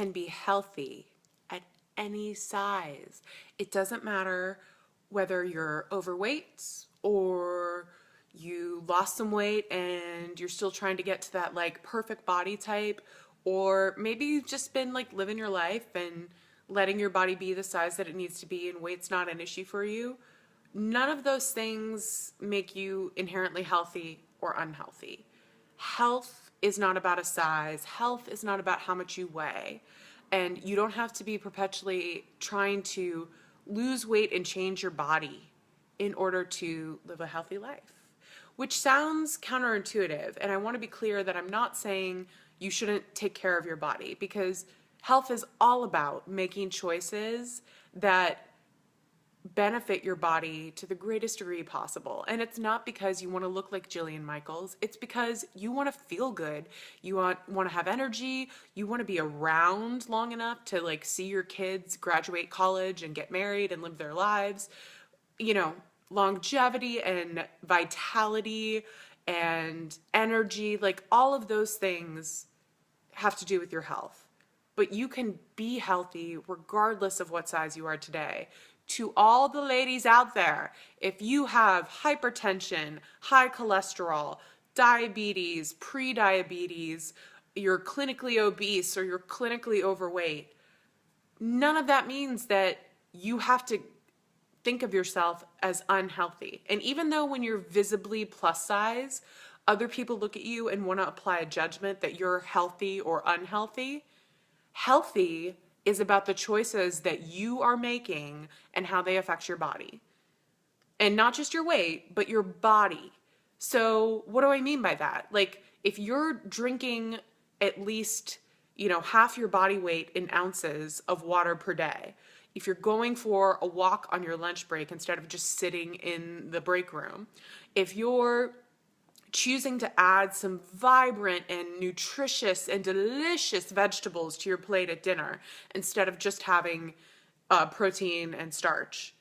can be healthy at any size. It doesn't matter whether you're overweight or you lost some weight and you're still trying to get to that like perfect body type, or maybe you've just been like living your life and letting your body be the size that it needs to be and weight's not an issue for you. None of those things make you inherently healthy or unhealthy. Health is not about a size. Health is not about how much you weigh. And you don't have to be perpetually trying to lose weight and change your body in order to live a healthy life, which sounds counterintuitive. And I want to be clear that I'm not saying you shouldn't take care of your body, because health is all about making choices that benefit your body to the greatest degree possible. And it's not because you want to look like Jillian Michaels. It's because you want to feel good. You want to have energy. You want to be around long enough to like see your kids graduate college and get married and live their lives. You know, longevity and vitality and energy, like all of those things have to do with your health. But you can be healthy regardless of what size you are today. To all the ladies out there, if you have hypertension, high cholesterol, diabetes, pre-diabetes, you're clinically obese or you're clinically overweight, none of that means that you have to think of yourself as unhealthy. And even though when you're visibly plus size, other people look at you and want to apply a judgment that you're healthy or unhealthy, healthy is about the choices that you are making and how they affect your body. And not just your weight, but your body. So what do I mean by that? Like if you're drinking at least, half your body weight in ounces of water per day, if you're going for a walk on your lunch break instead of just sitting in the break room, if you're choosing to add some vibrant and nutritious and delicious vegetables to your plate at dinner instead of just having protein and starch,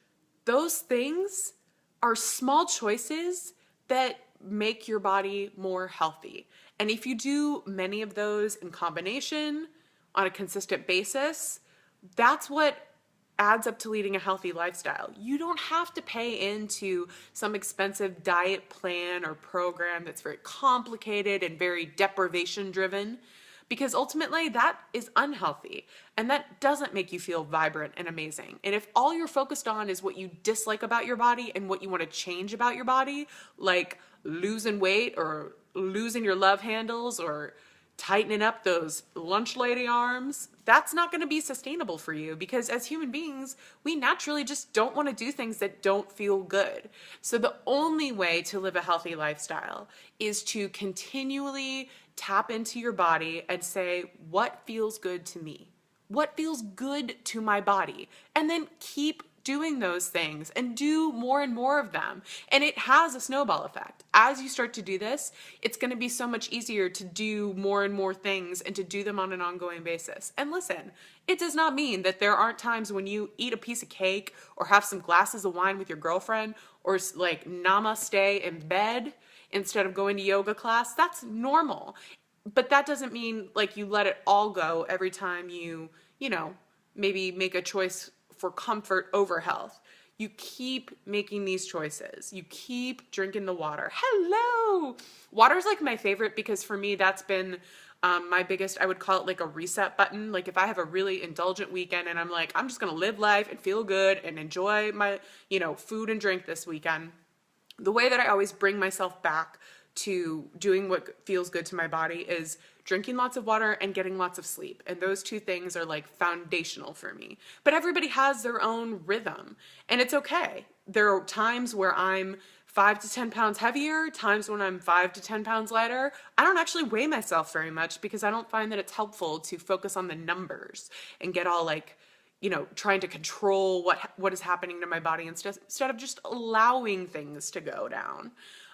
those things are small choices that make your body more healthy. And if you do many of those in combination on a consistent basis, that's what adds up to leading a healthy lifestyle. You don't have to pay into some expensive diet plan or program that's very complicated and very deprivation driven, because ultimately that is unhealthy and that doesn't make you feel vibrant and amazing. And if all you're focused on is what you dislike about your body and what you want to change about your body, like losing weight or losing your love handles or tightening up those lunch lady arms, that's not going to be sustainable for you, because as human beings, we naturally just don't want to do things that don't feel good. So the only way to live a healthy lifestyle is to continually tap into your body and say, what feels good to me? What feels good to my body? And then keep doing those things and do more and more of them. And it has a snowball effect. As you start to do this, it's going to be so much easier to do more and more things and to do them on an ongoing basis. And listen, it does not mean that there aren't times when you eat a piece of cake or have some glasses of wine with your girlfriend or like namaste in bed instead of going to yoga class. That's normal. But that doesn't mean like you let it all go every time you maybe make a choice for comfort over health. You keep making these choices. You keep drinking the water. Hello! Water's like my favorite, because for me, that's been my biggest, I would call it like a reset button. Like if I have a really indulgent weekend and I'm like, I'm just going to live life and feel good and enjoy my, food and drink this weekend, the way that I always bring myself back to doing what feels good to my body is drinking lots of water and getting lots of sleep. And those two things are like foundational for me. But everybody has their own rhythm, and it's okay. There are times where I'm 5 to 10 pounds heavier, times when I'm 5 to 10 pounds lighter. I don't actually weigh myself very much because I don't find that it's helpful to focus on the numbers and get all like, trying to control what is happening to my body instead of just allowing things to go down.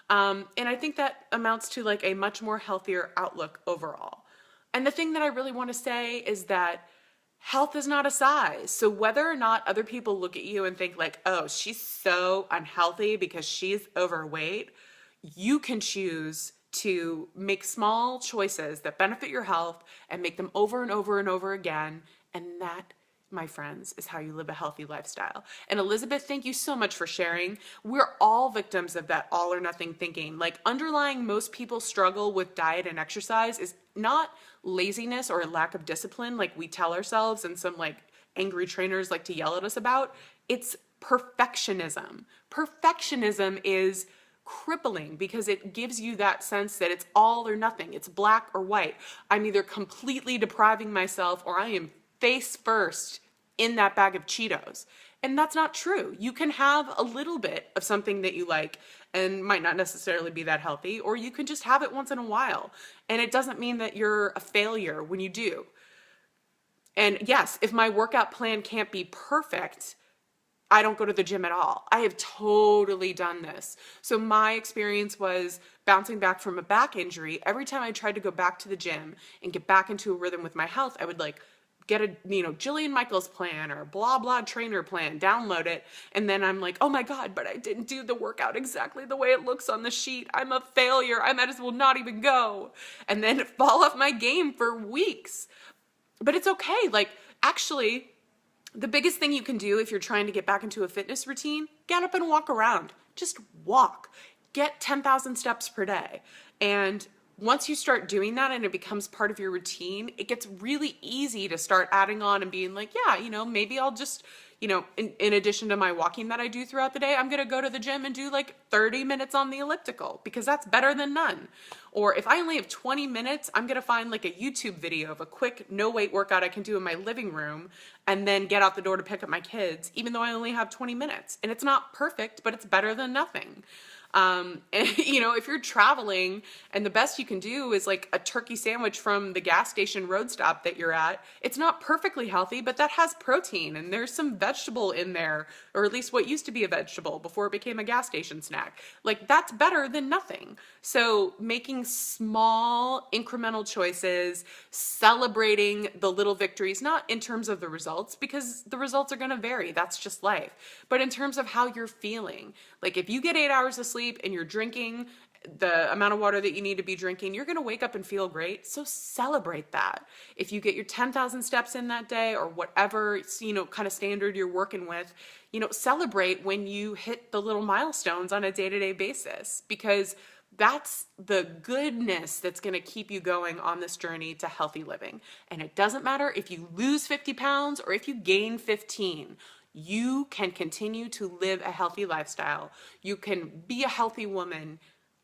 And I think that amounts to like a much more healthier outlook overall. And the thing that I really want to say is that health is not a size. So whether or not other people look at you and think like, oh, she's so unhealthy because she's overweight, you can choose to make small choices that benefit your health and make them over and over and over again. And that, my friends, is how you live a healthy lifestyle. And Elizabeth, thank you so much for sharing. We're all victims of that all or nothing thinking. Like, underlying most people's struggle with diet and exercise is not laziness or a lack of discipline like we tell ourselves and some like angry trainers like to yell at us about. It's perfectionism. Perfectionism is crippling because it gives you that sense that it's all or nothing. It's black or white. I'm either completely depriving myself or I am face first in that bag of Cheetos. And that's not true. You can have a little bit of something that you like and might not necessarily be that healthy, or you can just have it once in a while. And it doesn't mean that you're a failure when you do. And yes, if my workout plan can't be perfect, I don't go to the gym at all. I have totally done this. So my experience was bouncing back from a back injury. Every time I tried to go back to the gym and get back into a rhythm with my health, I would like get a, Jillian Michaels plan or blah, blah trainer plan, download it. And then I'm like, oh my God, but I didn't do the workout exactly the way it looks on the sheet. I'm a failure. I might as well not even go. And then fall off my game for weeks. But it's okay. Like, actually, the biggest thing you can do if you're trying to get back into a fitness routine, get up and walk around. Just walk. Get 10,000 steps per day. And once you start doing that and it becomes part of your routine, it gets really easy to start adding on and being like, yeah, maybe I'll just, in addition to my walking that I do throughout the day, I'm going to go to the gym and do like 30 minutes on the elliptical because that's better than none. Or if I only have 20 minutes, I'm going to find like a YouTube video of a quick no weight workout I can do in my living room and then get out the door to pick up my kids, even though I only have 20 minutes. And it's not perfect, but it's better than nothing. And if you're traveling and the best you can do is like a turkey sandwich from the gas station road stop that you're at, it's not perfectly healthy, but that has protein and there's some vegetable in there, or at least what used to be a vegetable before it became a gas station snack. Like, that's better than nothing. So making small incremental choices, celebrating the little victories, not in terms of the results, because the results are going to vary. That's just life. But in terms of how you're feeling, like if you get 8 hours of sleep and you're drinking the amount of water that you need to be drinking, you're going to wake up and feel great. So celebrate that. If you get your 10,000 steps in that day or whatever, kind of standard you're working with, celebrate when you hit the little milestones on a day-to-day basis, because that's the goodness that's going to keep you going on this journey to healthy living. And it doesn't matter if you lose 50 pounds or if you gain 15. You can continue to live a healthy lifestyle. You can be a healthy woman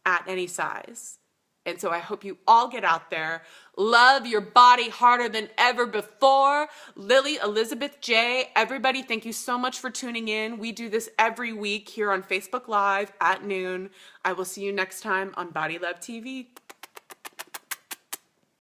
at any size. And so I hope you all get out there, love your body harder than ever before. Lily, Elizabeth, Jay, everybody, thank you so much for tuning in. We do this every week here on Facebook Live at noon. I will see you next time on Body Love TV.